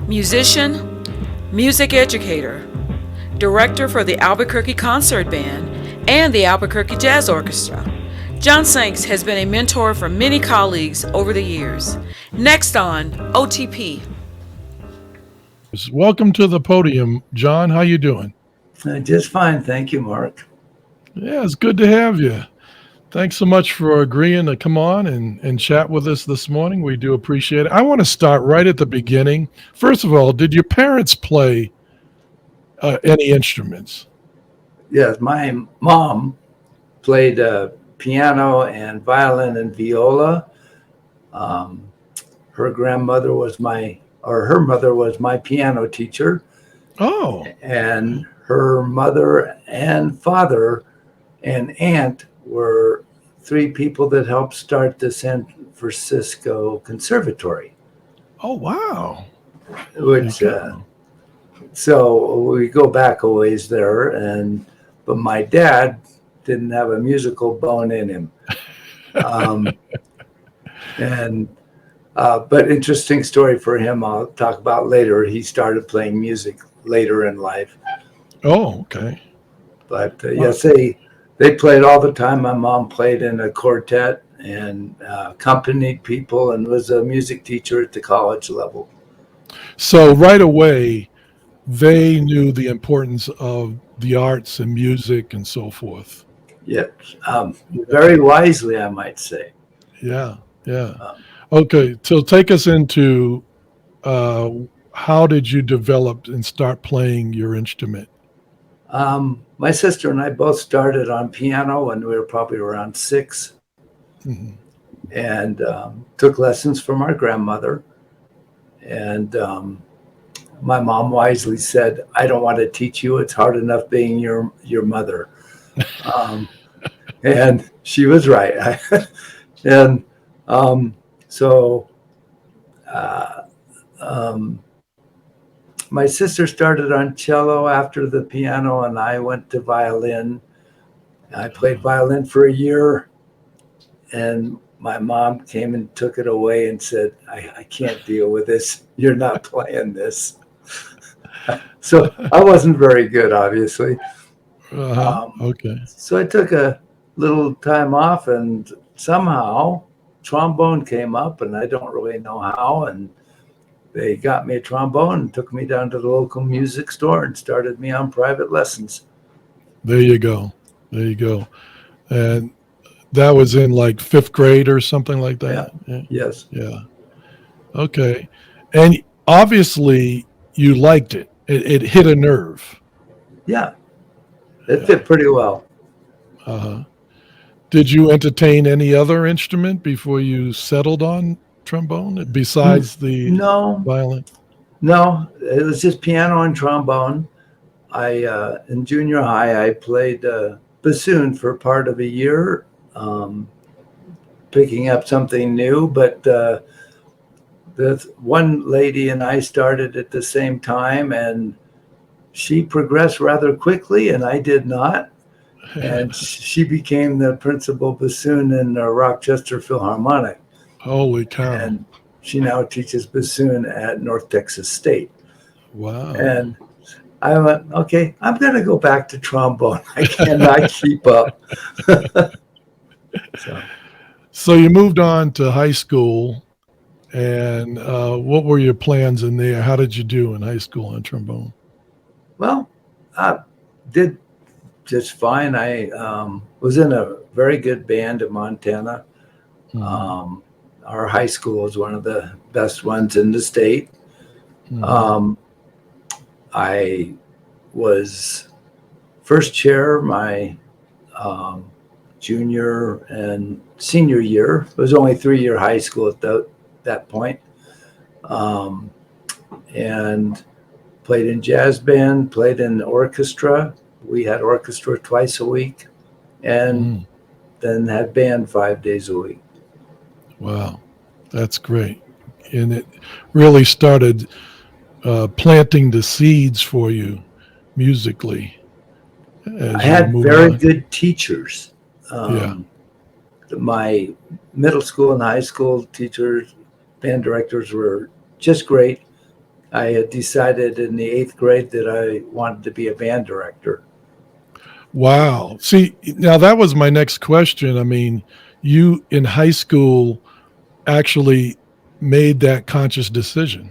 musician, music educator, director for the Albuquerque Concert Band and the Albuquerque Jazz Orchestra. John Sanks has been a mentor for many colleagues over the years. Next on OTP. Welcome to the podium, John. How you doing? Just fine. Thank you, Mark. Yeah, it's good to have you. Thanks so much for agreeing to come on and chat with us this morning. We do appreciate it. I want to start right at the beginning. First of all, did your parents play any instruments? Yes, my mom played piano and violin and viola. Her grandmother was her mother was my piano teacher. Oh. And her mother and father and aunt were three people that helped start the San Francisco Conservatory. Oh, wow. Which, so we go back a ways there, but my dad didn't have a musical bone in him. But interesting story for him, I'll talk about later. He started playing music later in life. Oh, okay. But yes, they played all the time. My mom played in a quartet and accompanied people and was a music teacher at the college level. So right away, they knew the importance of the arts and music and so forth. Yes, very wisely, I might say. Yeah. Okay, so take us into how did you develop and start playing your instrument? My sister and I both started on piano when we were probably around 6, and took lessons from our grandmother. And my mom wisely said, "I don't want to teach you. It's hard enough being your mother." And she was right. And so my sister started on cello after the piano, and I went to violin. I played violin for a year, and my mom came and took it away and said, I can't deal with this. You're not playing this. So I wasn't very good, obviously. Okay. So I took a little time off, and somehow trombone came up, and I don't really know how. And they got me a trombone and took me down to the local music store and started me on private lessons. There you go. And that was in like 5th grade or something like that? Yeah. Yes. Yeah. Okay. And obviously you liked it. It hit a nerve. Yeah. It fit pretty well. Did you entertain any other instrument before you settled on trombone besides the violin? No, it was just piano and trombone. In junior high, I played bassoon for part of a year, picking up something new. But the one lady and I started at the same time, and she progressed rather quickly, and I did not. And she became the principal bassoon in the Rochester Philharmonic. Holy cow. And she now teaches bassoon at North Texas State. Wow. And I went, okay, I'm going to go back to trombone. I cannot keep up. So you moved on to high school, and what were your plans in there? How did you do in high school on trombone? Well, I did just fine. I was in a very good band in Montana. Our high school was one of the best ones in the state. I was first chair my junior and senior year. It was only 3-year high school at that point. And played in jazz band, played in orchestra. We had orchestra twice a week, and then had band 5 days a week. Wow, that's great. And it really started planting the seeds for you musically. I had very good teachers. My middle school and high school teachers, band directors were just great. I had decided in the 8th grade that I wanted to be a band director. Wow. See, now that was my next question. I mean, you in high school actually made that conscious decision.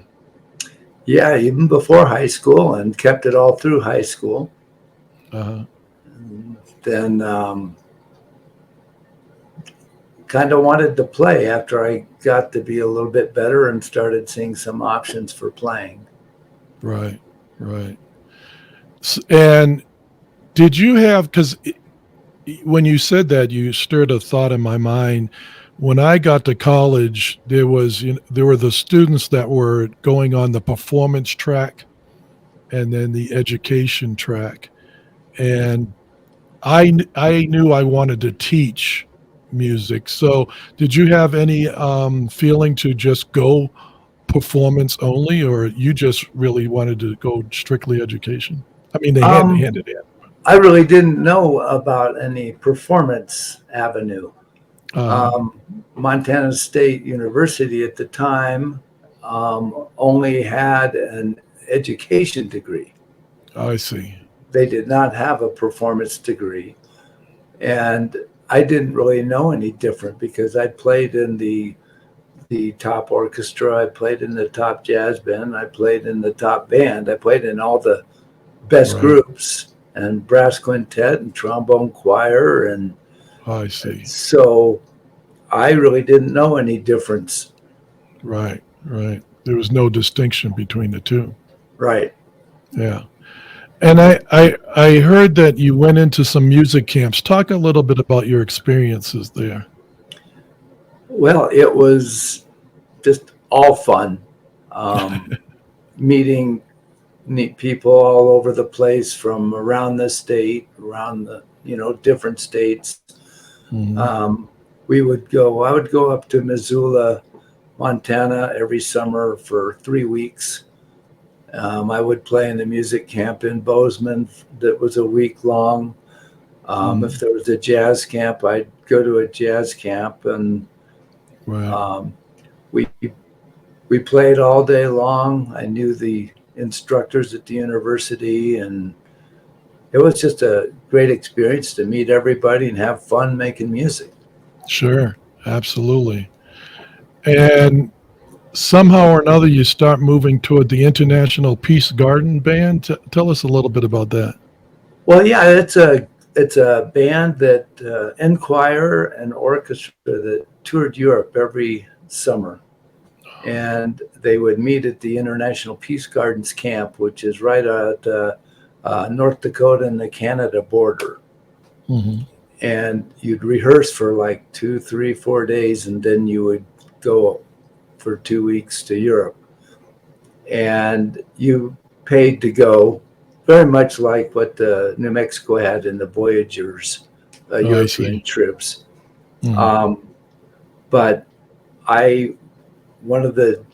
Yeah, even before high school, and kept it all through high school. Uh-huh. Then kind of wanted to play after I got to be a little bit better and started seeing some options for playing. Right. Right. And did you have, because when you said that, you stirred a thought in my mind. When I got to college, there were the students that were going on the performance track and then the education track, and I knew I wanted to teach music. So, did you have any feeling to just go performance only, or you just really wanted to go strictly education? I mean, they hand Um, it in. I really didn't know about any performance avenue. Uh, Um, Montana State University at the time only had an education degree. I see. They did not have a performance degree. And I didn't really know any different because I played in the top orchestra, I played in the top jazz band, I played in the top band, I played in all the best Right. groups and brass quintet and trombone choir. And I see. so I really didn't know any difference. Right. Right. There was no distinction between the two. Right. Yeah. And I heard that you went into some music camps. Talk a little bit about your experiences there. Well, it was just all fun. Um, Meeting neat people all over the place from around the state, around the, different states. Hmm. Um, I would go up to Missoula, Montana every summer for 3 weeks. I would play in the music camp in Bozeman that was a week long. If Hmm. there was a jazz camp, I'd go to a jazz camp, and Right. um, we we played all day long. I knew the instructors at the university, and it was just a great experience to meet everybody and have fun making music. Sure. Absolutely. And somehow or another, you start moving toward the International Peace Garden Band. Tell us a little bit about that. Well, yeah, it's a band that and choir and orchestra that toured Europe every summer, and they would meet at the International Peace Gardens camp, which is right at North Dakota and the Canada border. Hmm. And you'd rehearse for like 2, 3, 4 days, and then you would go for 2 weeks to Europe. And you paid to go, very much like what New Mexico had in the Voyagers I European see. trips. Hmm. Um, but I one of the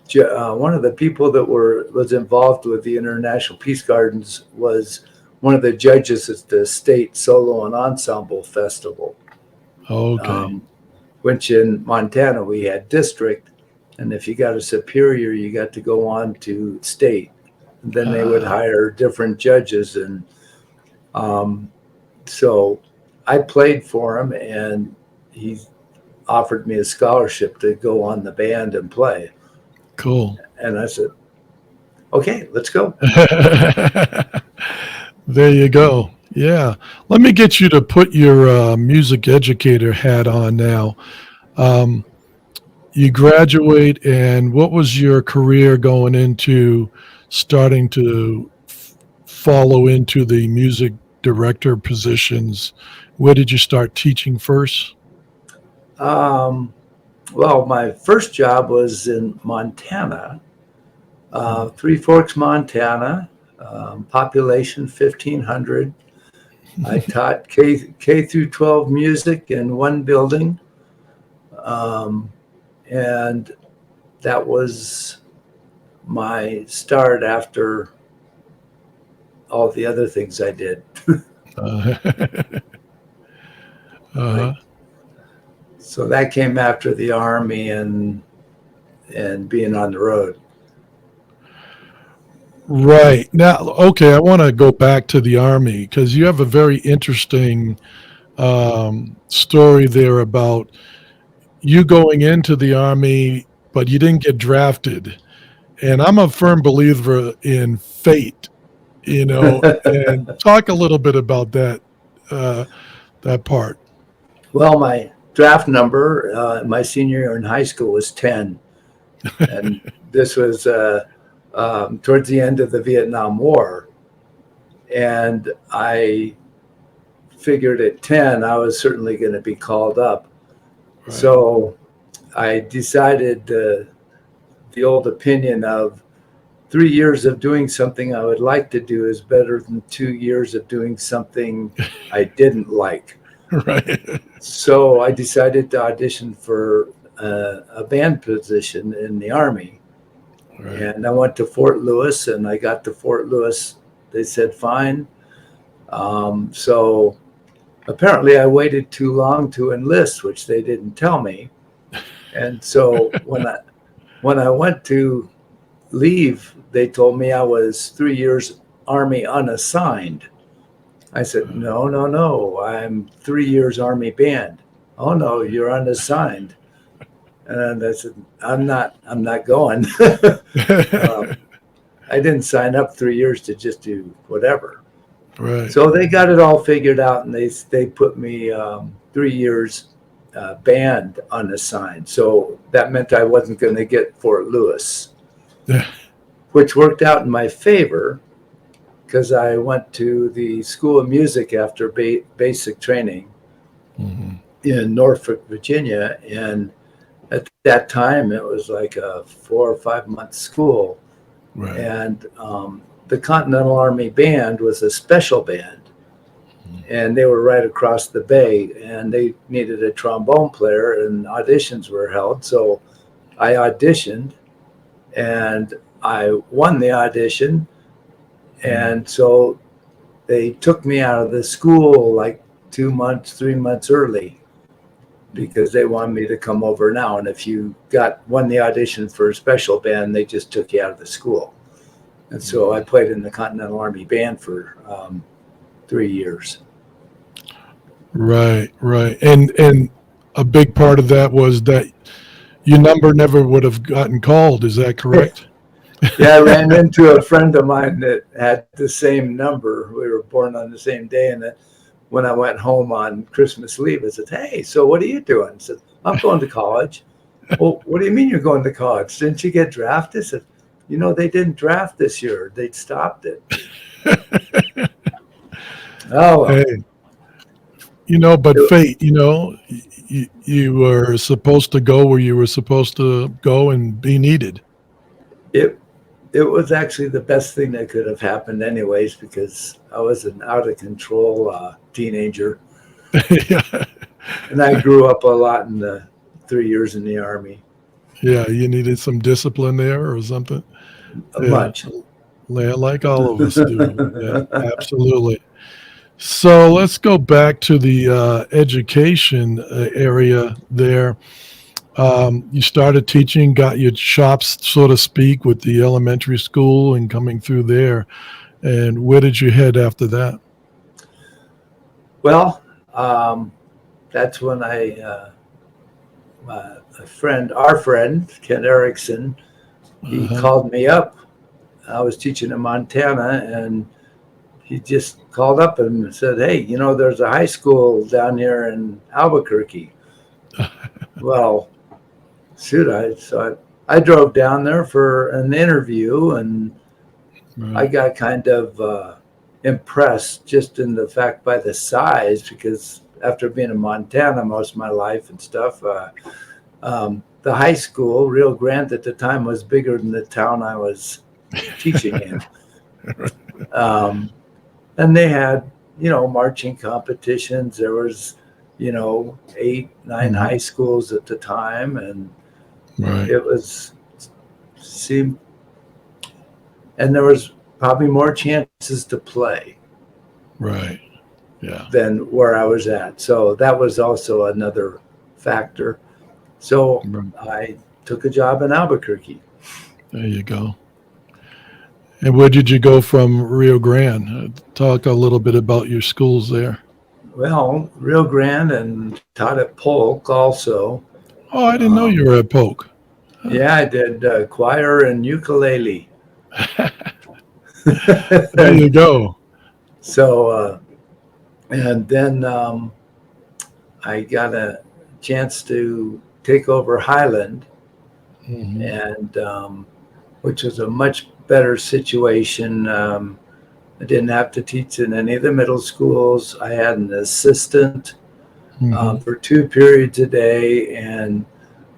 people that was involved with the International Peace Gardens was one of the judges at the State Solo and Ensemble Festival, Okay. um, which in Montana we had district, and if you got a superior, you got to go on to state. And then they would Ah, hire different judges, and um, so I played for him, and he offered me a scholarship to go on the band and play. cool. And I said, okay, let's go. There you go. Yeah. Let me get you to put your music educator hat on now. Um, you graduate, and what was your career going into starting to follow into the music director positions? Where did you start teaching first? Um, well, my first job was in Montana, Three Forks, Montana, population 1,500. I taught K through 12 music in one building, um, and that was my start after all the other things I did. Uh, uh, Like, so that came after the army and being on the road. Right. Now, okay, I want to go back to the Army because you have a very interesting story there about you going into the Army, but you didn't get drafted. And I'm a firm believer in fate, and talk a little bit about uh, that part. Well, my draft number, my senior year in high school was 10. And this was towards the end of the Vietnam War. And I figured at 10, I was certainly going to be called up. Right. So I decided the old opinion of 3 years of doing something I would like to do is better than 2 years of doing something I didn't like. Right. So I decided to audition for a band position in the Army. Right. And I went to Fort Lewis, and I got to Fort Lewis. They said, fine. So apparently I waited too long to enlist, which they didn't tell me. And so when I went to leave, they told me I was 3 years Army unassigned. I said, no, no, no, I'm 3 years Army band. Oh no, you're unassigned. And I said, I'm not going. I didn't sign up 3 years to just do whatever. Right. So they got it all figured out, and they put me 3 years band unassigned. So that meant I wasn't going to get Fort Lewis, Yeah. which worked out in my favor because I went to the School of Music after basic training Mhm. in Norfolk, Virginia, and at that time it was like a 4 or 5 month school. Right. And the Continental Army Band was a special band, and they were right across the bay, and they needed a trombone player, and auditions were held. So I auditioned, and I won the audition, and so they took me out of the school like 2 months, 3 months early because they wanted me to come over now. And if you won the audition for a special band, they just took you out of the school. And so I played in the Continental Army Band for 3 years. Right. Right. And a big part of that was that your number never would have gotten called. Is that correct? Yeah, I ran into a friend of mine that had the same number. We were born on the same day. And when I went home on Christmas leave, I said, hey, so what are you doing? I said, I'm going to college. Well, what do you mean you're going to college? Didn't you get drafted? I said, they didn't draft this year. They stopped it. Oh, well. Hey, but fate, you were supposed to go where you were supposed to go and be needed. It was actually the best thing that could have happened anyways, because I was an out of control teenager. Yeah. And I grew up a lot in the 3 years in the Army. Yeah, you needed some discipline there or something. Yeah. Much. Like all of us do. Yeah, absolutely. So let's go back to the education area there. You started teaching, got your chops, so to speak, with the elementary school and coming through there. And where did you head after that? Well, that's when our friend, Ken Erickson, he called me up. I was teaching in Montana, and he just called up and said, hey, there's a high school down here in Albuquerque. Well, shoot, I drove down there for an interview, and I got kind of impressed just in the fact by the size, because after being in Montana most of my life and stuff, the high school, Rio Grande at the time, was bigger than the town I was teaching in. And they had, marching competitions. There was, 8, 9 high schools at the time, and it seemed, and there was probably more chances to play. Right. Yeah. Than where I was at. So that was also another factor. So I took a job in Albuquerque. There you go. And where did you go from Rio Grande? Talk a little bit about your schools there. Well, Rio Grande, and taught at Polk also. Oh, I didn't know Um, you were at Polk. Huh. yeah, I did choir and ukulele. There you go. So, and then I got a chance to take over Highland, Hmm. and which was a much better situation. I didn't have to teach in any of the middle schools. I had an assistant Hmm. for 2 periods a day, and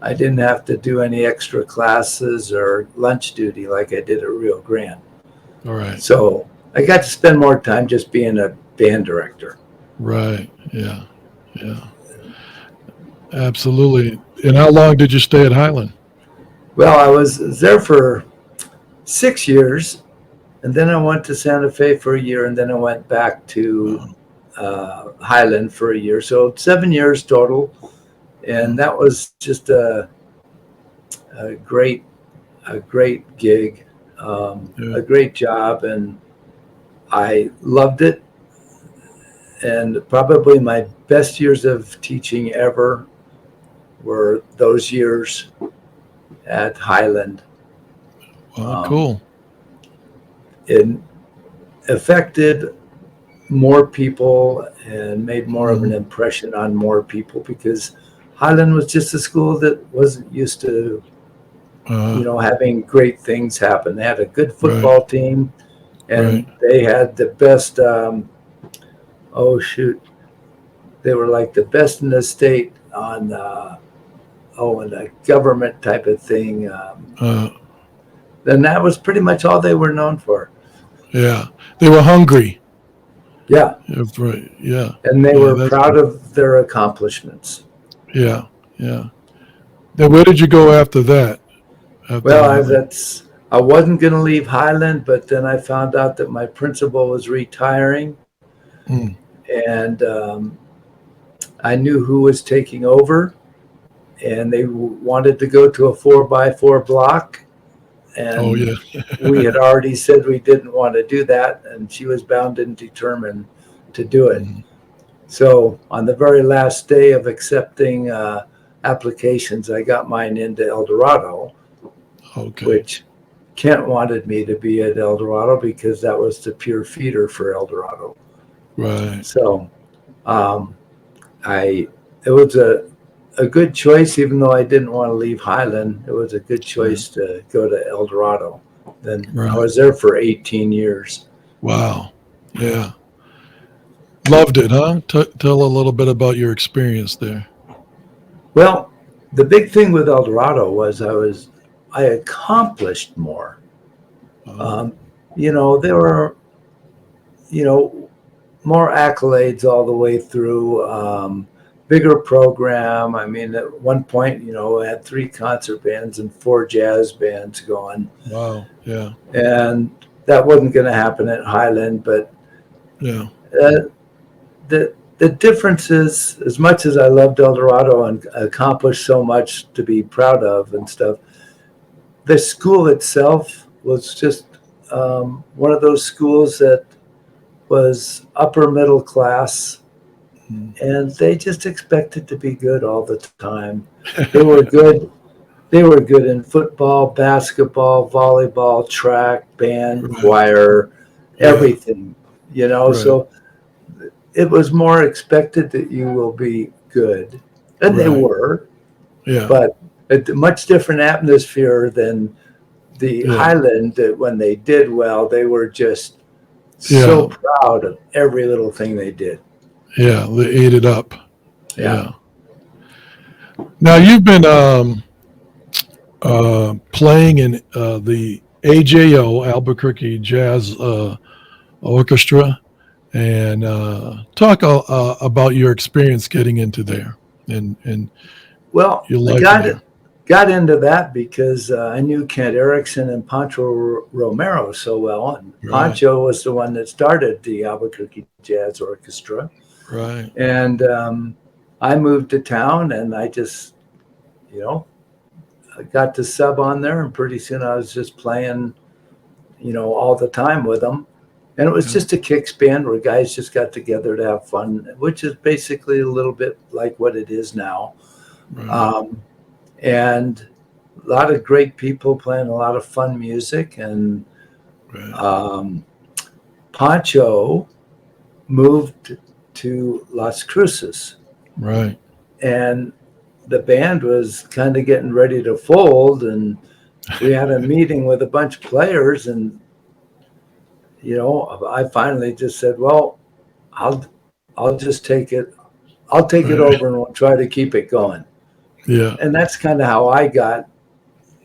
I didn't have to do any extra classes or lunch duty like I did at Rio Grande. All right. So I got to spend more time just being a band director. Right. Yeah. Yeah. Absolutely. And how long did you stay at Highland? Well, I was there for 6 years, and then I went to Santa Fe for a year, and then I went back to Oh, Highland for a year. So 7 years total, and oh, that was just a great a great gig, yeah. a great job, and I loved it. And probably my best years of teaching ever were those years at Highland. Well, Um, cool. it affected more people and made more of an Hmm. impression on more people because Highland was just a school that wasn't used to, Uh, having great things happen. They had a good right. football team, Right. and they had the best. Oh shoot, they were like the best in the state on and a government type of thing. Uh, And that was pretty much all they were known for. yeah. They were hungry. Yeah, Yeah. Right. Yeah. and they Yeah. were That's proud of their accomplishments. yeah. Yeah. Then where did you go after that? After Well, Highland? I wasn't going to leave Highland, but then I found out that my principal was retiring, Mm. and I knew who was taking over, and they wanted to go to a 4x4 block, Oh, and yeah. we had already said we didn't want to do that, and she was bound and determined to do it. Mm. So on the very last day of accepting applications, I got mine into El Dorado, Okay. which Kent wanted me to be at El Dorado because that was the pure feeder for El Dorado. Right. So um, it was a good choice, even though I didn't want to leave Highland. It was a good Right. choice to go to El Dorado. Then I Right. was there for 18 years. Wow. Yeah. Loved it, huh? Tell a little bit about your experience there. Well, the big thing with El Dorado was I accomplished more. Uh, Um, there were more accolades all the way through. Bigger program. I mean, at one point, I had 3 concert bands and 4 jazz bands going, wow. Yeah. and that wasn't going to happen at Highland. But Yeah. uh, the difference is, as much as I loved El Dorado and accomplished so much to be proud of and stuff, the school itself was just one of those schools that was upper middle class, Mm. and they just expected to be good all the time. They were good. They were good in football, basketball, volleyball, track, band, Right. choir, Yeah. everything. Right. So it was more expected that you will be good, and they Right. were, Yeah. but a much different atmosphere than the Yeah. Highland. That when they did well, they were just so Yeah. proud of every little thing they did. Yeah. They ate it up. Yeah. Yeah. Now you've been playing in the AJO Albuquerque Jazz Orchestra, and talk about your experience getting into there and Well, your I life in got into that because I knew Kent Erickson and Pancho Romero so well, and there. Right. Pancho was the one that started the Albuquerque Jazz Orchestra. Right. And I moved to town, and I just, I got to sub on there, and pretty soon I was just playing all the time with them. And it was just a kicks band where guys just got together to have fun, which is basically a little bit like what it is now. Right. And a lot of great people playing a lot of fun music. And Right. Pancho moved to Las Cruces. Right. And the band was kind of getting ready to fold. And we had a meeting with a bunch of players. And, I finally just said, well, I'll just take it. I'll take it Right. over and we'll try to keep it going. Yeah. And that's kind of how I got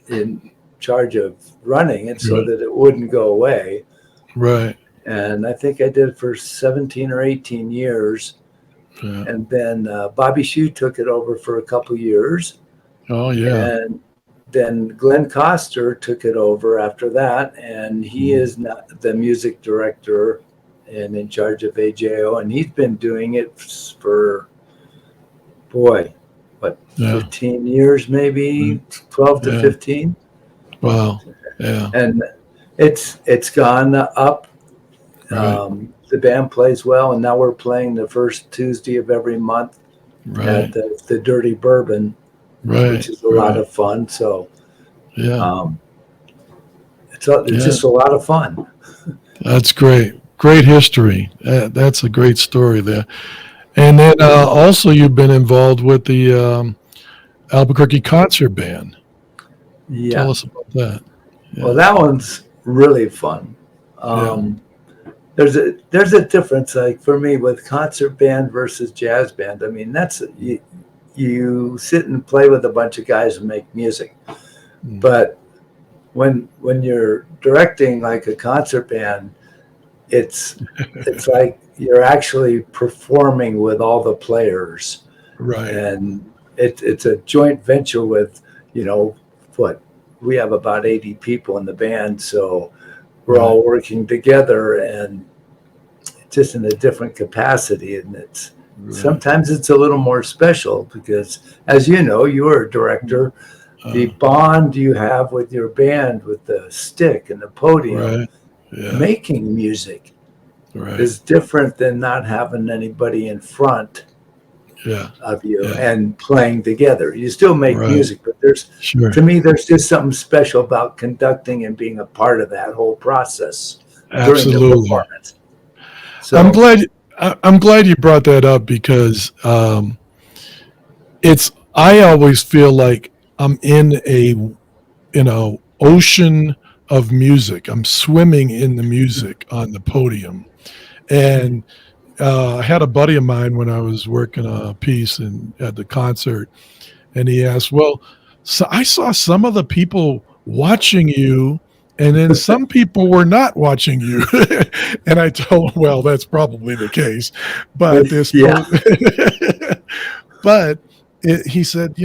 in charge of running it so Right. that it wouldn't go away. Right. And I think I did it for 17 or 18 years. Yeah. And then Bobby Shue took it over for a couple years. Oh yeah. And then Glenn Coster took it over after that. And he is now the music director and in charge of AJO. And he's been doing it for, boy, what, Yeah. 15 years, maybe 12 to Yeah. 15. Wow. Yeah. And it's gone up. Right. The band plays well, and now we're playing the first Tuesday of every month Right. at the Dirty Bourbon, Right. which is a lot of fun. So Yeah. it's Yeah. just a lot of fun. That's great. Great history. That's a great story there. And then also you've been involved with the Albuquerque concert band. Tell Yeah. us about that. Yeah. Well, that one's really fun. There's a difference, like for me, with concert band versus jazz band. I mean, that's you sit and play with a bunch of guys and make music, but when you're directing like a concert band, it's like you're actually performing with all the players, Right. and it's a joint venture with what we have about 80 people in the band, so we're all working together and just in a different capacity. And sometimes it's a little more special because, as you know, you're a director. The bond you have with your band, with the stick and the podium, Right. Yeah. making music Right. is different than not having anybody in front Yeah. of you Yeah. and playing together. You still make Right. music, but Sure. to me, there's just something special about conducting and being a part of that whole process during the Absolutely. performance. So I'm glad you brought that up because I always feel like I'm in a ocean of music. I'm swimming in the music on the podium. And I had a buddy of mine when I was working a piece at the concert, and he asked, well, so I saw some of the people watching you, and then some people were not watching you. And I told him, well, that's probably the case. But but he said,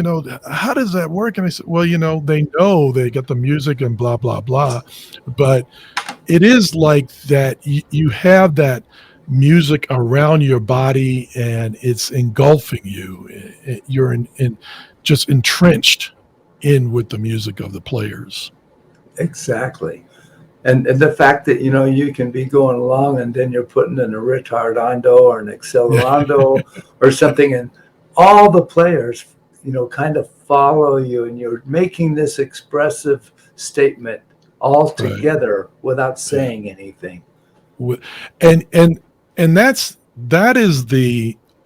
how does that work? And I said, well, they know they get the music and blah, blah, blah. But it is like that. You have that music around your body and it's engulfing you. You're just entrenched in with the music of the players. exactly. And the fact that, you can be going along and then you're putting in a retardando or an accelerando or something, and all the players, kind of follow you, and you're making this expressive statement all together without saying anything. And that is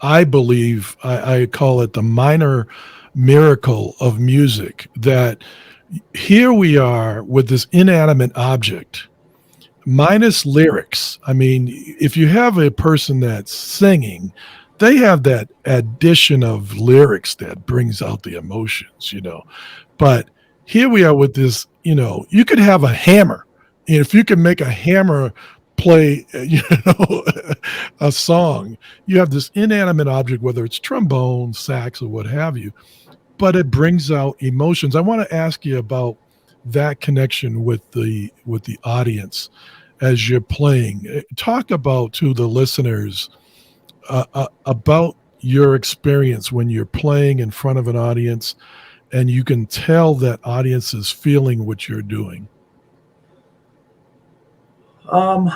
I believe, I call it the minor miracle of music, that here we are with this inanimate object minus lyrics. I mean, if you have a person that's singing, they have that addition of lyrics that brings out the emotions, but here we are with this, you could have a hammer. And if you can make a hammer play, a song, you have this inanimate object, whether it's trombone, sax, or what have you, but it brings out emotions. I want to ask you about that connection with the audience as you're playing. Talk about to the listeners about your experience when you're playing in front of an audience and you can tell that audience is feeling what you're doing. Um,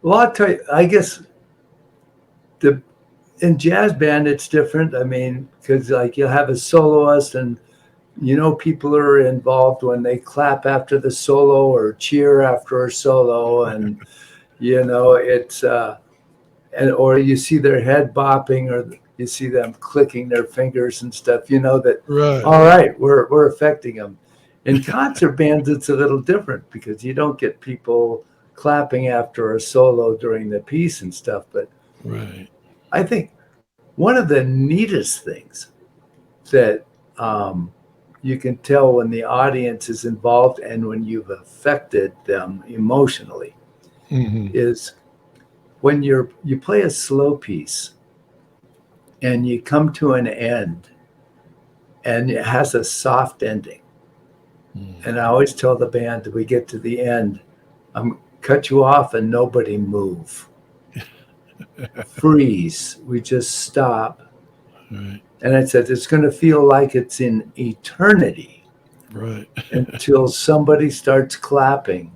well, I'll tell you, I guess the in jazz band it's different. I mean, because like you'll have a soloist, and people are involved when they clap after the solo or cheer after a solo, and it's and or you see their head bopping, or you see them clicking their fingers and stuff. That Right. all right, we're affecting them. In concert bands, it's a little different because you don't get people clapping after a solo during the piece and stuff. But Right. I think one of the neatest things that you can tell when the audience is involved and when you've affected them emotionally Hmm. is when you play a slow piece and you come to an end and it has a soft ending. And I always tell the band that we get to the end, I'm cut you off and nobody move. Freeze. We just stop. Right. And I said, it's going to feel like it's in eternity Right. until somebody starts clapping.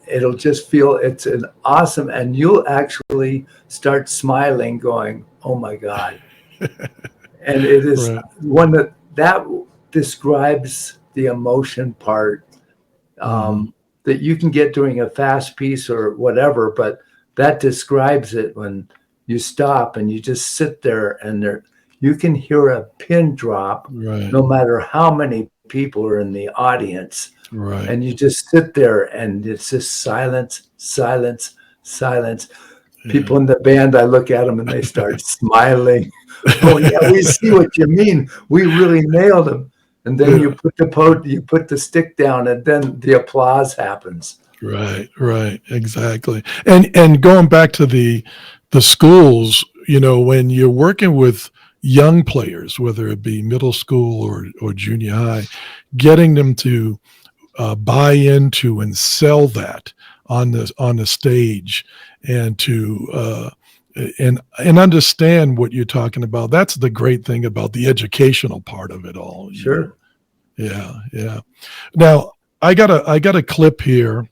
It'll just feel it's an awesome, and you'll actually start smiling going, oh my God. And it is Right. one that describes the emotion part that you can get during a fast piece or whatever, but that describes it when you stop and you just sit there and you can hear a pin drop Right. no matter how many people are in the audience. Right. And you just sit there and it's just silence, silence, silence. People in the band, I look at them and they start smiling. Oh yeah, we see what you mean. We really nailed them. And then you put the stick down, and then the applause happens. Right, right, exactly. And going back to the schools, when you're working with young players, whether it be middle school or junior high, getting them to buy into and sell that on the stage, and to and understand what you're talking about. That's the great thing about the educational part of it all. Sure. Yeah, yeah. Now I got a clip here.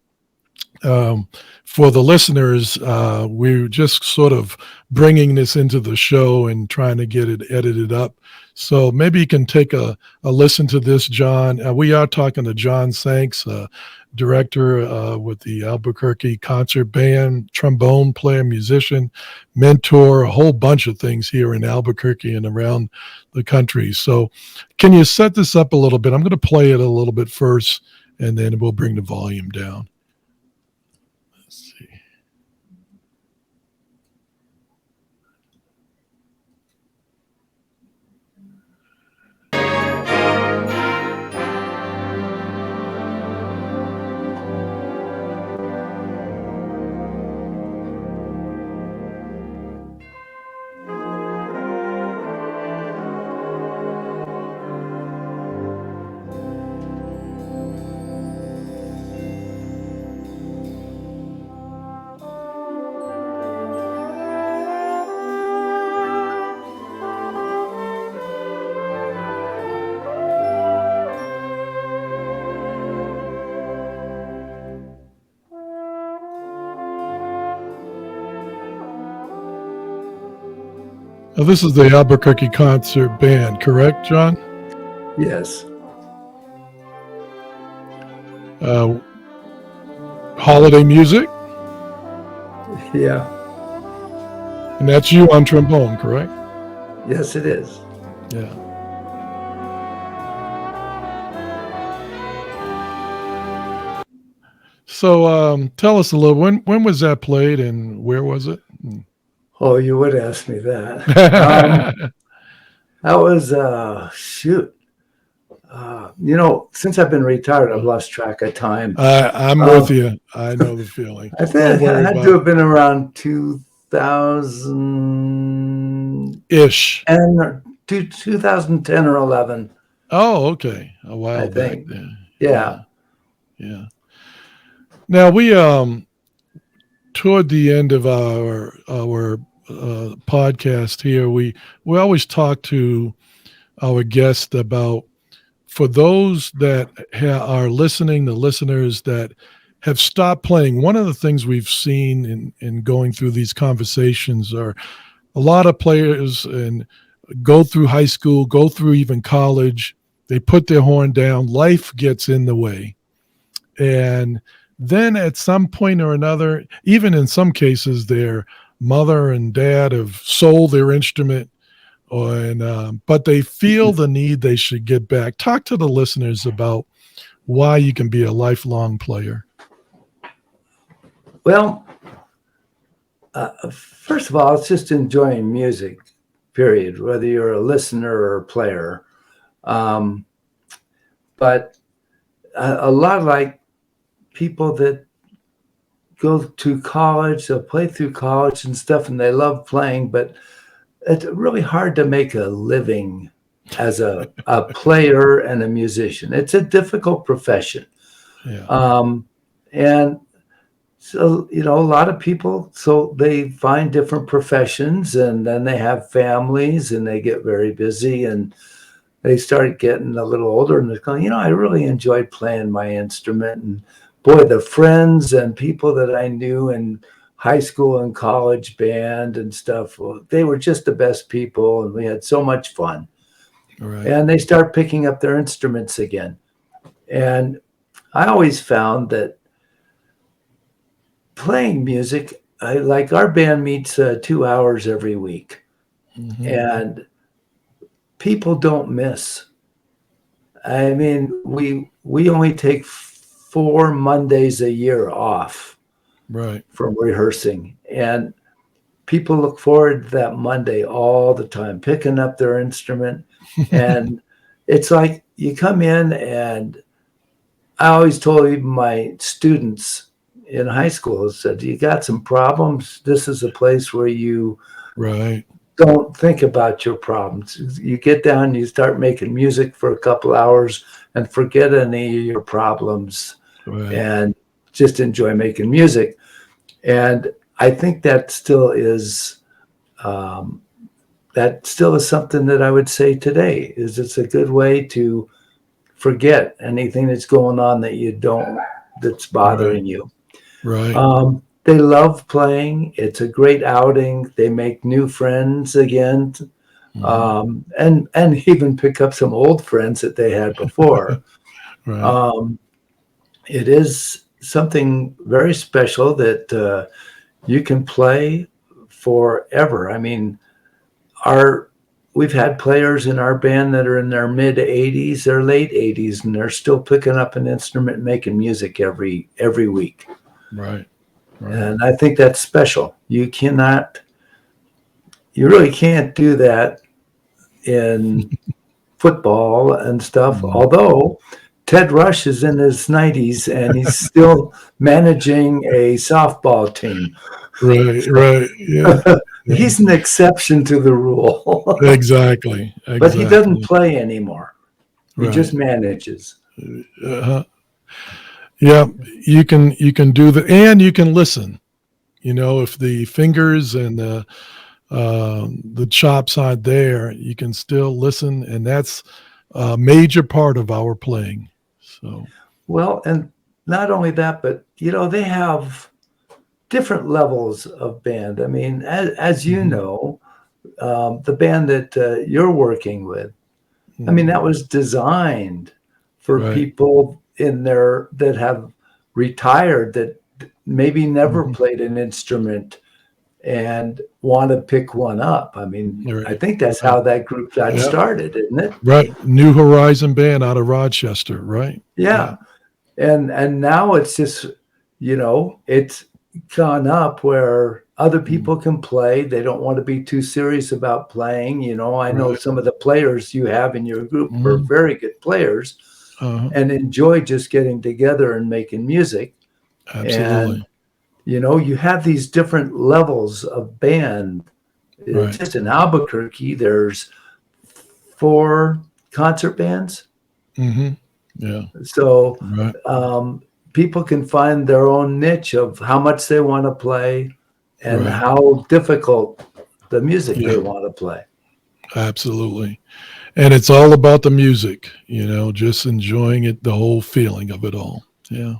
For the listeners, we're just sort of bringing this into the show and trying to get it edited up. So maybe you can take a listen to this, John. We are talking to John Sanks, director with the Albuquerque Concert Band, trombone player, musician, mentor, a whole bunch of things here in Albuquerque and around the country. So can you set this up a little bit? I'm going to play it a little bit first, and then we'll bring the volume down. Let's see. Now, this is the Albuquerque Concert Band, correct, John? Yes. Holiday music, Yeah. and that's you on trombone, correct? Yes, it is. Yeah. So tell us a little. When was that played, and where was it? Oh, you would ask me that. That was shoot. Since I've been retired, I've lost track of time. I'm with you. I know the feeling. I think it had to have been around 2000 ish. and 2010 or 11. Oh, okay. A while I back think. then. Yeah. Yeah. Now we toward the end of our podcast here, we always talk to our guests about, for those that are listening, the listeners that have stopped playing. One of the things we've seen in going through these conversations are a lot of players and go through high school, go through even college. They put their horn down. Life gets in the way. And then at some point or another, even in some cases, their mother and dad have sold their instrument, but they feel the need they should get back. Talk to the listeners about why you can be a lifelong player. Well, first of all, it's just enjoying music, period, whether you're a listener or a player. But a lot like people that go to college, they'll play through college and stuff, and they love playing, but it's really hard to make a living as a player and a musician. It's a difficult profession. Yeah. And so, a lot of people, so they find different professions, and then they have families and they get very busy, and they start getting a little older, and they're going, I really enjoyed playing my instrument. And boy, the friends and people that I knew in high school and college band and stuff, well, they were just the best people, and we had so much fun. Right. And they start picking up their instruments again. And I always found that playing music, like our band meets 2 hours every week, and people don't miss. I mean, we only take 4 Mondays a year off, right, from rehearsing, and people look forward to that Monday all the time, picking up their instrument. And it's like you come in, and I always told even my students in high school, I said, you got some problems? This is a place where you right, don't think about your problems. You get down, you start making music for a couple hours and forget any of your problems, right. and just enjoy making music. And I think that still is something that I would say today, is it's a good way to forget anything that's going on that's bothering you. Right. They love playing. It's a great outing. They make new friends again, and even pick up some old friends that they had before. Right. It is something very special that you can play forever. I mean, we've had players in our band that are in their mid 80s, their late 80s, and they're still picking up an instrument and making music every week. Right. And I think that's special. You really can't do that in football and stuff. Although Ted Rush is in his 90s and he's still managing a softball team. Right. Yeah. He's an exception to the rule. Exactly. But he doesn't play anymore. He just manages. Yeah, you can do that, and you can listen. If the fingers and the chops aren't there, you can still listen, and that's a major part of our playing. So, well, and not only that, but they have different levels of band. I mean, as you know, the band that you're working with, I mean, that was designed for people that have retired, that maybe never played an instrument and want to pick one up. I mean, I think that's how that group got started, isn't it? Right. New Horizon Band out of Rochester, right? Yeah. And now it's just, it's gone up where other people can play. They don't want to be too serious about playing. I know some of the players you have in your group are very good players and enjoy just getting together and making music. Absolutely. And, you have these different levels of band. Just in Albuquerque, there's 4 concert bands. Yeah. So people can find their own niche of how much they want to play and how difficult the music they want to play. Absolutely. And it's all about the music, just enjoying it, the whole feeling of it all. Yeah.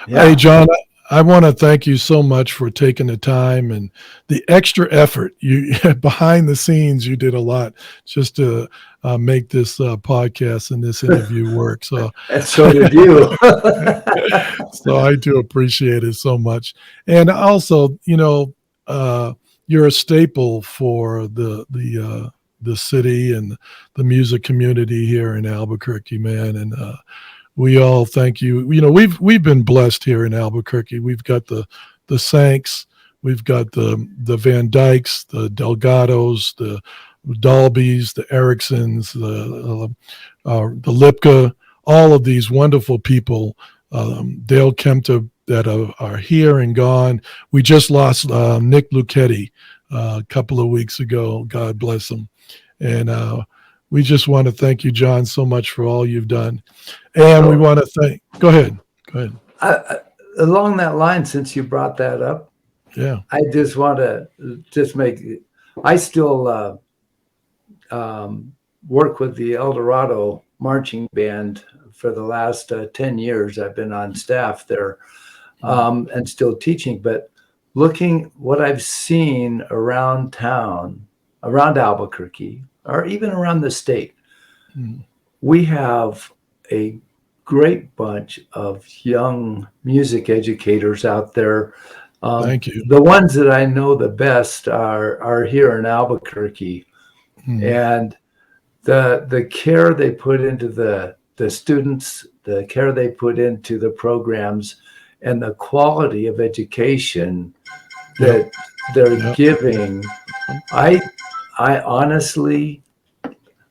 Yeah. Hey, John, I want to thank you so much for taking the time and the extra effort. You behind the scenes, you did a lot just to make this podcast and this interview work. So, And so did you. so I do appreciate it so much. And also, you're a staple for the city and the music community here in Albuquerque, man. And we all thank you. We've been blessed here in Albuquerque. We've got the Sanks, we've got the Van Dykes, the Delgados, the Dalbys, the Ericksons, the Lipka, all of these wonderful people. Dale Kempter that are here and gone. We just lost Nick Lucchetti a couple of weeks ago. God bless him. And we just want to thank you, John, so much for all you've done. And we want to go ahead. Along that line, since you brought that up, yeah, I just want to I still work with the El Dorado marching band for the last 10 years. I've been on staff there and still teaching, but looking what I've seen around town, around Albuquerque, or even around the state, we have a great bunch of young music educators out there. Thank you. The ones that I know the best are here in Albuquerque, and the care they put into the students, the care they put into the programs, and the quality of education that they're giving. I honestly,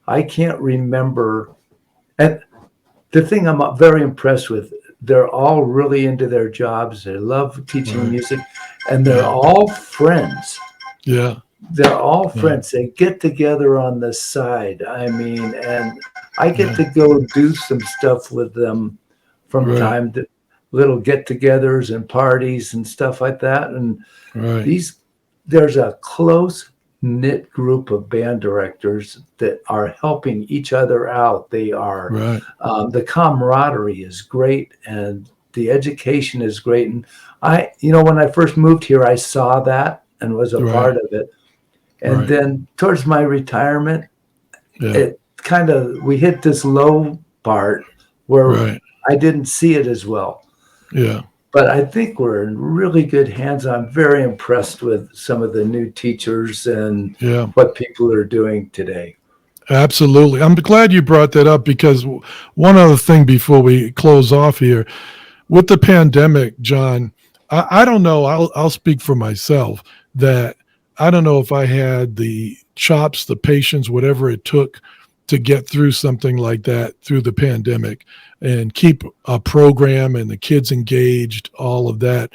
I can't remember. And the thing I'm very impressed with, they're all really into their jobs. They love teaching music, and they're all friends. Yeah. They're all friends. They get together on the side. I mean, and I get to go do some stuff with them from time to little get-togethers and parties and stuff like that. And there's a close knit group of band directors that are helping each other out. They are the camaraderie is great, and the education is great. And when I first moved here, I saw that and was a part of it. And then towards my retirement, it kind of, we hit this low part where I didn't see it as well. Yeah. But I think we're in really good hands. I'm very impressed with some of the new teachers and what people are doing today. Absolutely. I'm glad you brought that up, because one other thing before we close off here, with the pandemic, John, I don't know, I'll speak for myself, that I don't know if I had the chops, the patience, whatever it took to get through something like that through the pandemic and keep a program and the kids engaged, all of that.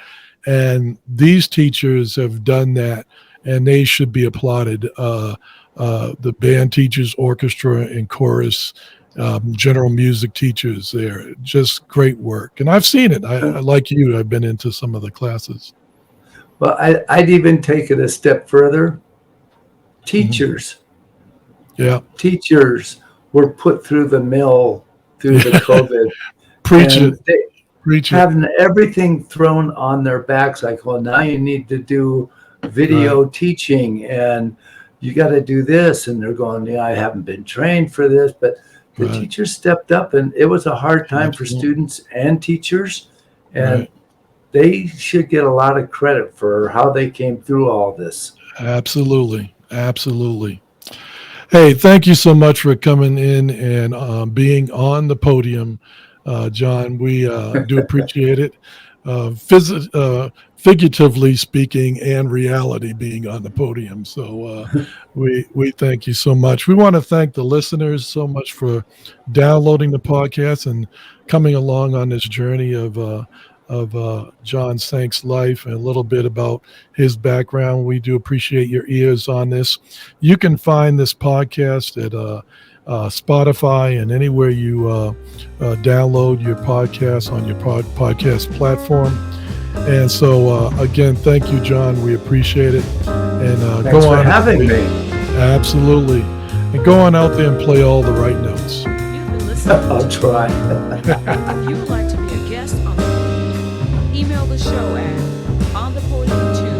And these teachers have done that, and they should be applauded. The band teachers, orchestra and chorus, general music teachers, they're just great work. And I've seen it. I like you, I've been into some of the classes. Well, I'd even take it a step further. Teachers. Teachers were put through the mill through the COVID. Preach it. Having everything thrown on their backs, like, well, now you need to do video teaching, and you got to do this. And they're going, I haven't been trained for this. But the teachers stepped up, and it was a hard time for students and teachers. And they should get a lot of credit for how they came through all this. Absolutely. Hey, thank you so much for coming in and being on the podium, John. We do appreciate it. Figuratively speaking, and reality being on the podium. So we thank you so much. We want to thank the listeners so much for downloading the podcast and coming along on this journey of John Sanks' life and a little bit about his background. We do appreciate your ears on this. You can find this podcast at Spotify and anywhere you download your podcast on your podcast platform. And so, again, thank you, John. We appreciate it. And Thanks for having me. Absolutely. And go on out there and play all the right notes. I'll try. If you would like to be a guest on the show at onthepodium2